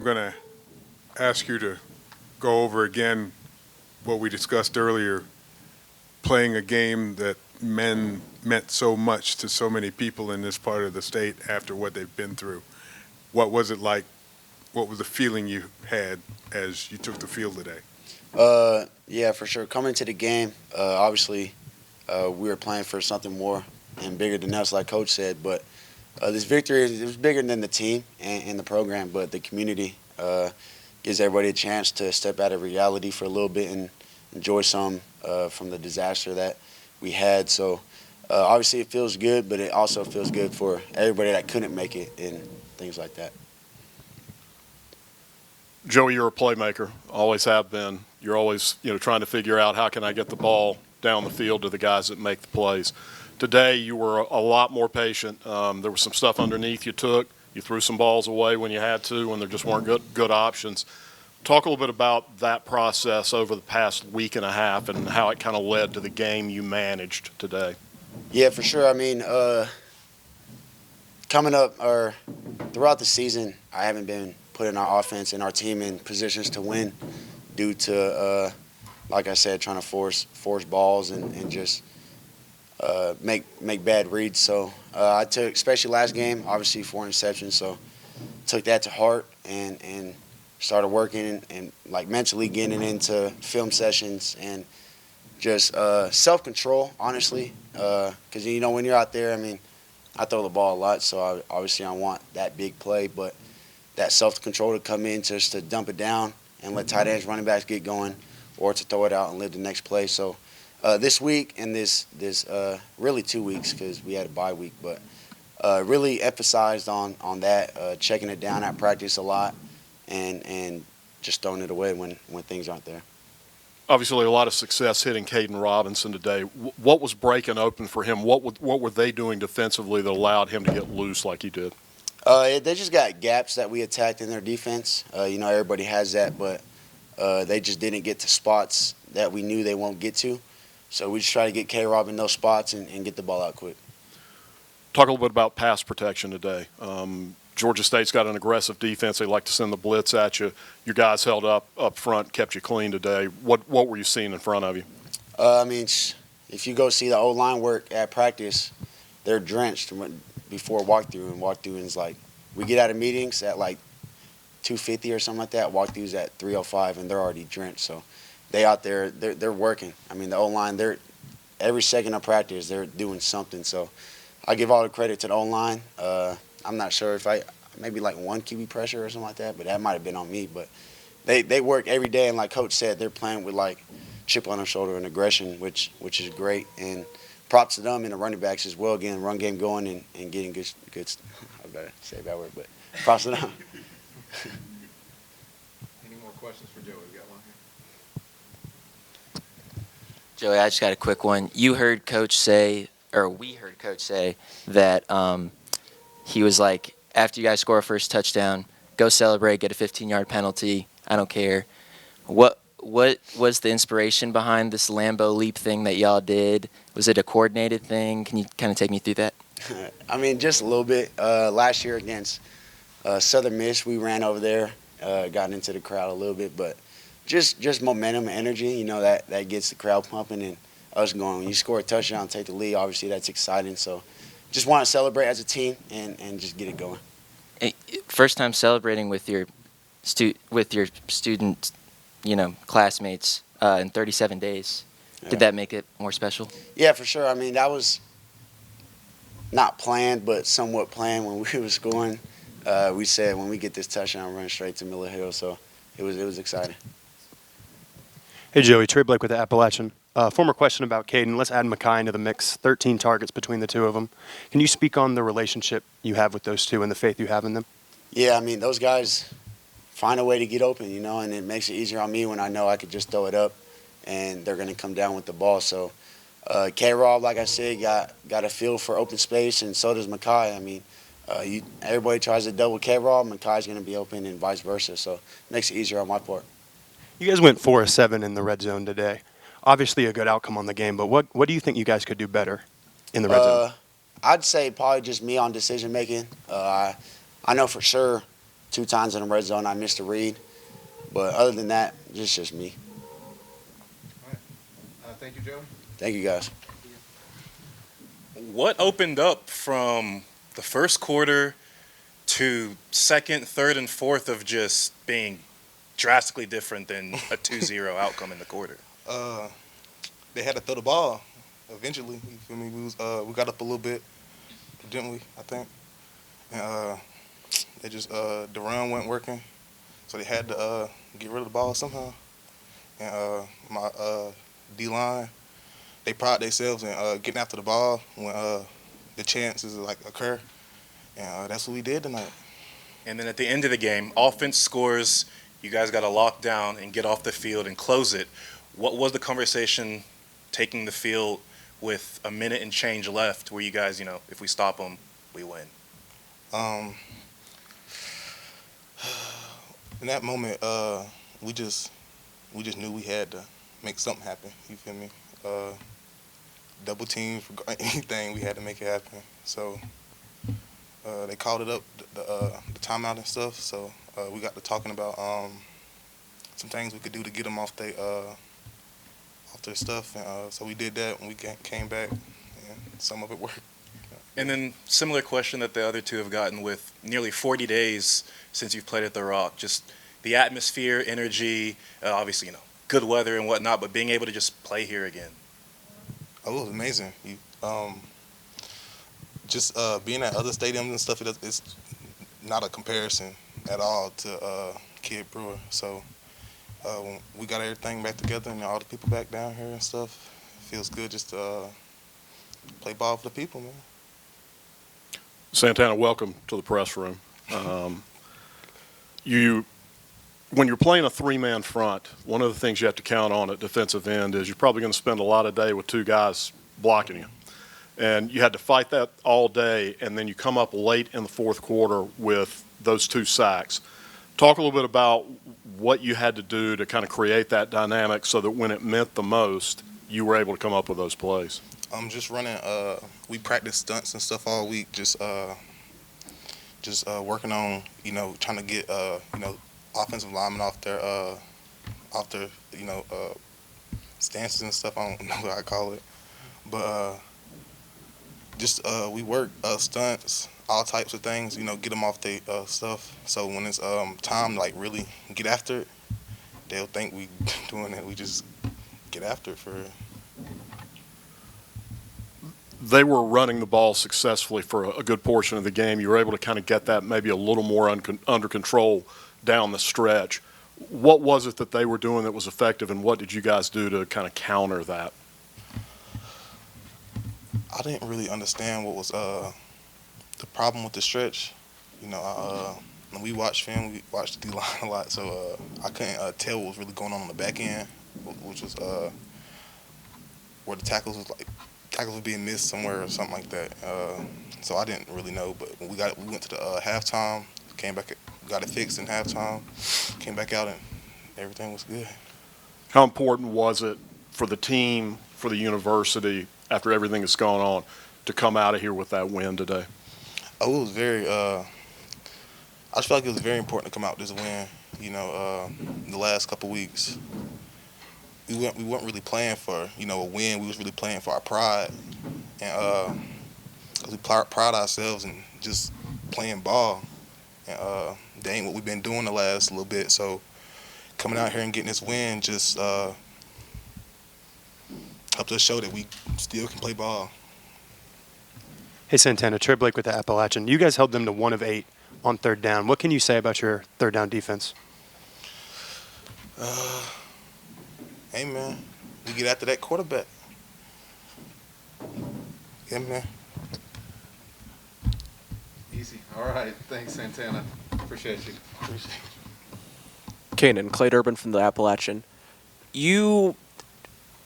I'm going to ask you to go over again what we discussed earlier, playing a game that meant so much to so many people in this part of the state after what they've been through. What was it like? What was the feeling you had as you took the field today? Yeah, for sure. Coming to the game, obviously, we were playing for something more and bigger than us, like Coach said. But this victory is bigger than the team and the program, but the community gives everybody a chance to step out of reality for a little bit and enjoy some from the disaster that we had. So obviously, it feels good, but it also feels good for everybody that couldn't make it and things like that. Joey, you're a playmaker, always have been. You're always, trying to figure out how can I get the ball down the field to the guys that make the plays. Today, you were a lot more patient. There was some stuff underneath you took. You threw some balls away when you had to, when there just weren't good options. Talk a little bit about that process over the past week and a half and how it kind of led to the game you managed today. Yeah, for sure. I mean, coming up or throughout the season, I haven't been putting our offense and our team in positions to win due to, like I said, trying to force balls and just make bad reads. So I took, especially last game, obviously 4 interceptions, so took that to heart and started working and like mentally getting into film sessions and just self-control, honestly, because, when you're out there, I mean, I throw the ball a lot, so obviously I want that big play, but that self-control to come in just to dump it down and let tight ends, running backs get going, or to throw it out and live the next play. So this week and this really 2 weeks because we had a bye week, but really emphasized on that, checking it down at practice a lot and just throwing it away when things aren't there. Obviously, a lot of success hitting Caden Robinson today. What was breaking open for him? What were they doing defensively that allowed him to get loose like he did? They just got gaps that we attacked in their defense. Everybody has that, but they just didn't get to spots that we knew they won't get to. So we just try to get K-Rob in those spots and get the ball out quick. Talk a little bit about pass protection today. Georgia State's got an aggressive defense. They like to send the blitz at you. Your guys held up front, kept you clean today. What were you seeing in front of you? I mean, if you go see the O-line work at practice, they're drenched before walkthrough, and walkthrough is like we get out of meetings at like 2:50 or something like that. Walkthrough's at 3:05, and they're already drenched. So they out there, they're working. I mean, the O-line, they're every second of practice, they're doing something. So I give all the credit to the O-line. I'm not sure if maybe like 1 QB pressure or something like that, but that might have been on me. But they work every day, and like Coach said, they're playing with like chip on their shoulder and aggression, which is great. And props to them and the running backs as well, getting the run game going and getting good. I better say a bad word, but props to them. Any more questions for Joey? We got one here. Joey, I just got a quick one. You heard Coach say, or we heard Coach say that he was like, after you guys score a first touchdown, go celebrate, get a 15-yard penalty. I don't care. What was the inspiration behind this Lambeau leap thing that y'all did? Was it a coordinated thing? Can you kind of take me through that? I mean, just a little bit. Last year against Southern Miss, we ran over there, got into the crowd a little bit, but just momentum and energy, that gets the crowd pumping and us going. When you score a touchdown, take the lead, obviously that's exciting. So just want to celebrate as a team and just get it going. Hey, first time celebrating with your student, classmates in 37 days. Did that make it more special? Yeah, for sure. I mean, that was not planned, but somewhat planned when we were scoring. We said when we get this touchdown, run straight to Miller Hill. So it was exciting. Hey, Joey. Trey Blake with the Appalachian. Former question about Caden. Let's add Makai into the mix. 13 targets between the two of them. Can you speak on the relationship you have with those two and the faith you have in them? Yeah, I mean, those guys find a way to get open, and it makes it easier on me when I know I could just throw it up and they're going to come down with the ball. So K-Rob, like I said, got a feel for open space, and so does Makai. I mean, everybody tries to double K-Rob, Makai's going to be open and vice versa. So it makes it easier on my part. You guys went 4 of 7 in the red zone today. Obviously a good outcome on the game, but what do you think you guys could do better in the red zone? I'd say probably just me on decision making. I know for sure 2 times in the red zone I missed a read. But other than that, just me. Thank you, Joey. Thank you, guys. What opened up from the first quarter to second, third, and fourth of just being drastically different than a 2-0 outcome in the quarter? They had to throw the ball eventually. You feel me? We got up a little bit, didn't we? I think. And they just the run wasn't working, so they had to get rid of the ball somehow. And my D line, they pride themselves in getting after the ball when the chances like occur, and that's what we did tonight. And then at the end of the game, offense scores. You guys got to lock down and get off the field and close it. What was the conversation taking the field with a minute and change left where you guys, if we stop them, we win? In that moment, we just knew we had to make something happen. You feel me? Double team for anything, we had to make it happen. So they called it up, the timeout and stuff. So we got to talking about some things we could do to get them off their stuff. And so we did that when we came back, and some of it worked. And then similar question that the other two have gotten with nearly 40 days since you've played at The Rock, just the atmosphere, energy, obviously, good weather and whatnot, but being able to just play here again. Oh, it was amazing. Being at other stadiums and stuff, it's not a comparison at all to Kid Brewer. So when we got everything back together and all the people back down here and stuff, it feels good just to play ball for the people, man. Santana, welcome to the press room. When you're playing a 3-man front, one of the things you have to count on at defensive end is you're probably going to spend a lot of day with 2 guys blocking you. And you had to fight that all day, and then you come up late in the fourth quarter with those 2 sacks. Talk a little bit about what you had to do to kind of create that dynamic so that when it meant the most, you were able to come up with those plays. I'm just running. We practice stunts and stuff all week. Just working on, trying to get, offensive linemen off their, stances and stuff. I don't know what I call it, but we work stunts, all types of things. Get them off their stuff. So when it's time to like really get after it, they'll think we doing it. We just get after it for real. They were running the ball successfully for a good portion of the game. You were able to kind of get that maybe a little more under control down the stretch. What was it that they were doing that was effective, and what did you guys do to kind of counter that? I didn't really understand what was the problem with the stretch. When we watch film, we watch the D-line a lot, so I couldn't tell what was really going on the back end, which was where the tackles were being missed somewhere or something like that. So I didn't really know, but when we went to the halftime, came back, got it fixed in halftime, came back out, and everything was good. How important was it for the team, for the university, after everything that's gone on, to come out of here with that win today? Oh, it was very. I just felt like it was very important to come out with this win. The last couple weeks, we weren't really playing for a win. We was really playing for our pride, and because we pride ourselves in just playing ball, and that ain't what we've been doing the last little bit. So coming out here and getting this win just helped us show that we still can play ball. Hey, Santana, Trey Blake with the Appalachian. You guys held them to 1 of 8 on 3rd down. What can you say about your 3rd down defense? Hey, man, we get after that quarterback. Yeah, man. Easy. All right. Thanks, Santana. Appreciate you. Kanen, Clay Durbin from the Appalachian. Your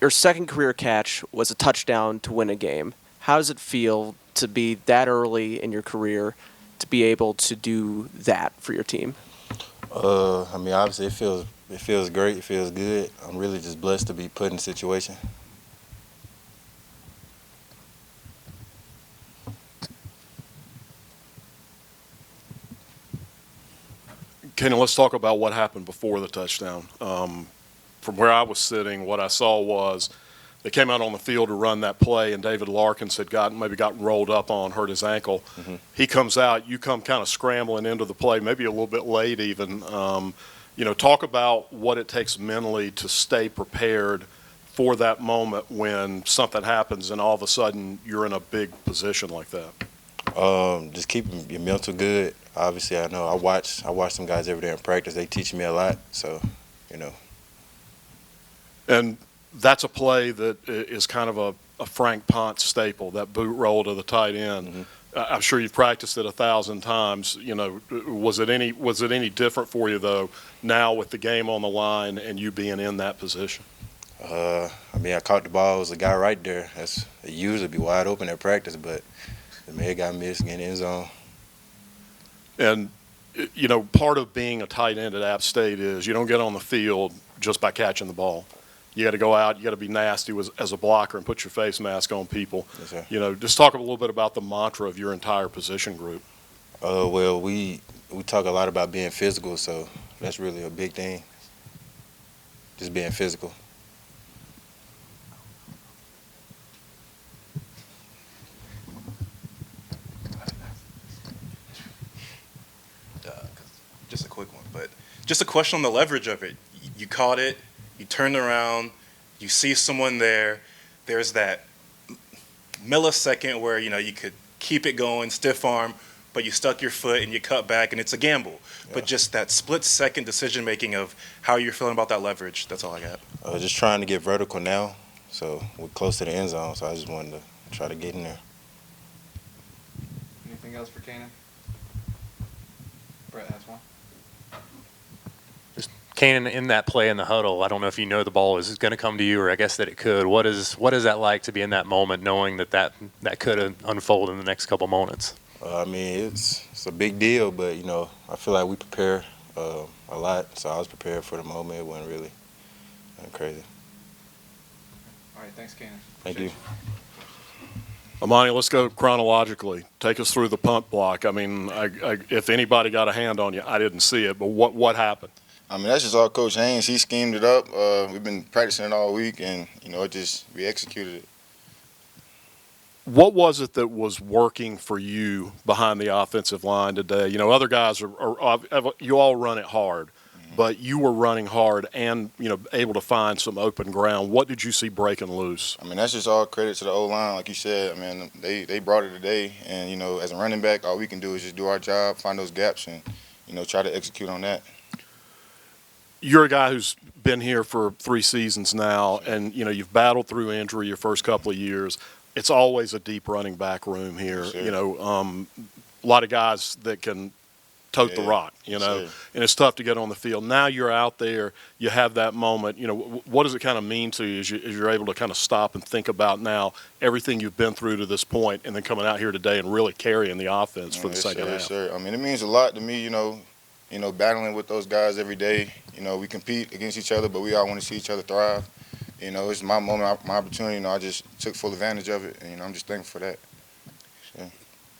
second career catch was a touchdown to win a game. How does it feel to be that early in your career to be able to do that for your team? Obviously it feels great. It feels good. I'm really just blessed to be put in a situation. Kanen, let's talk about what happened before the touchdown. From where I was sitting, what I saw was they came out on the field to run that play, and David Larkins had maybe gotten rolled up on, hurt his ankle. Mm-hmm. He comes out, you come kind of scrambling into the play, maybe a little bit late even. Talk about what it takes mentally to stay prepared for that moment when something happens and all of a sudden you're in a big position like that. Just keeping your mental good. Obviously, I know I watch some guys every day in practice. They teach me a lot, so And that's a play that is kind of a Frank Ponce staple, that boot roll to the tight end. Mm-hmm. I'm sure you've practiced it 1,000 times. Was it any different for you though now with the game on the line and you being in that position? I caught the ball. It was a guy right there. It usually be wide open at practice, but the man got missed in the end zone. And part of being a tight end at App State is you don't get on the field just by catching the ball. You got to go out. You got to be nasty as a blocker and put your face mask on people. Yes, sir. Just talk a little bit about the mantra of your entire position group. Well, we talk a lot about being physical, so that's really a big thing. Just being physical. Just a quick one, but just a question on the leverage of it. You caught it, you turned around, you see someone there. There's that millisecond where you could keep it going, stiff arm, but you stuck your foot and you cut back, and it's a gamble. Yeah. But just that split-second decision-making of how you're feeling about that leverage, that's all I got. Just trying to get vertical now, so we're close to the end zone, so I just wanted to try to get in there. Anything else for Kanen? Brett has one. Kanen, in that play in the huddle, I don't know if you know the ball is going to come to you, or I guess that it could. What is that like to be in that moment, knowing that could unfold in the next couple moments? It's a big deal, but I feel like we prepare a lot, so I was prepared for the moment. It wasn't really crazy. All right, thanks, Kanen. Thank you. Ahmani, let's go chronologically. Take us through the punt block. If anybody got a hand on you, I didn't see it, but what happened? That's just all Coach Haynes. He schemed it up. We've been practicing it all week, and we executed it. What was it that was working for you behind the offensive line today? Other guys you all run it hard, but you were running hard and able to find some open ground. What did you see breaking loose? That's just all credit to the O-line, like you said. They brought it today, and as a running back, all we can do is just do our job, find those gaps, and try to execute on that. You're a guy who's been here for 3 seasons now, and you've battled through injury your first couple of years. It's always a deep running back room here. Sure. A lot of guys that can tote the rock. Sure. And it's tough to get on the field. Now you're out there, you have that moment. What does it kind of mean to you as you're able to kind of stop and think about now everything you've been through to this point, and then coming out here today and really carrying the offense for the second half? Sure. It means a lot to me. Battling with those guys every day. We compete against each other, but we all want to see each other thrive. It's my moment, my opportunity. I just took full advantage of it, and I'm just thankful for that.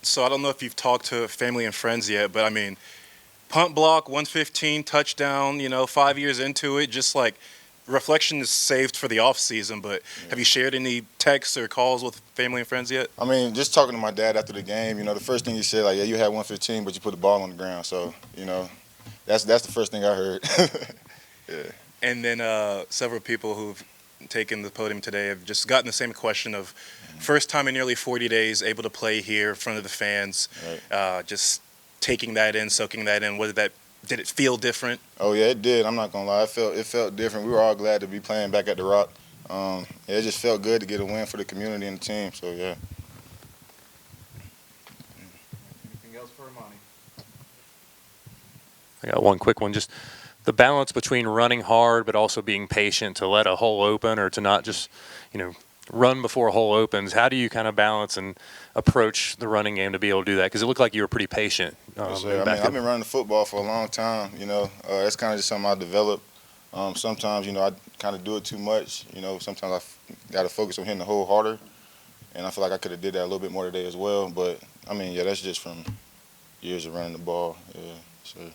So I don't know if you've talked to family and friends yet, but punt block, 115, touchdown, 5 years into it, just like reflection is saved for the off season, but have you shared any texts or calls with family and friends yet? Just talking to my dad after the game, the first thing he said, like, yeah, you had 115, but you put the ball on the ground. So, that's the first thing I heard. Yeah. And then several people who've taken the podium today have just gotten the same question of first time in nearly 40 days able to play here in front of the fans, Right. just taking that in, soaking that in. Did it feel different? Oh yeah, it did. I'm not gonna lie. It felt different. We were all glad to be playing back at the Rock. It just felt good to get a win for the community and the team. So yeah. Anything else for Ahmani? I got one quick one. Just the balance between running hard but also being patient to let a hole open, or to not just, run before a hole opens. How do you kind of balance and approach the running game to be able to do that? Because it looked like you were pretty patient. Yes, sir. I've been running the football for a long time. That's kind of just something I developed. Sometimes, I kind of do it too much. Sometimes I got to focus on hitting the hole harder, and I feel like I could have did that a little bit more today as well. But that's just from years of running the ball. Yeah, sure.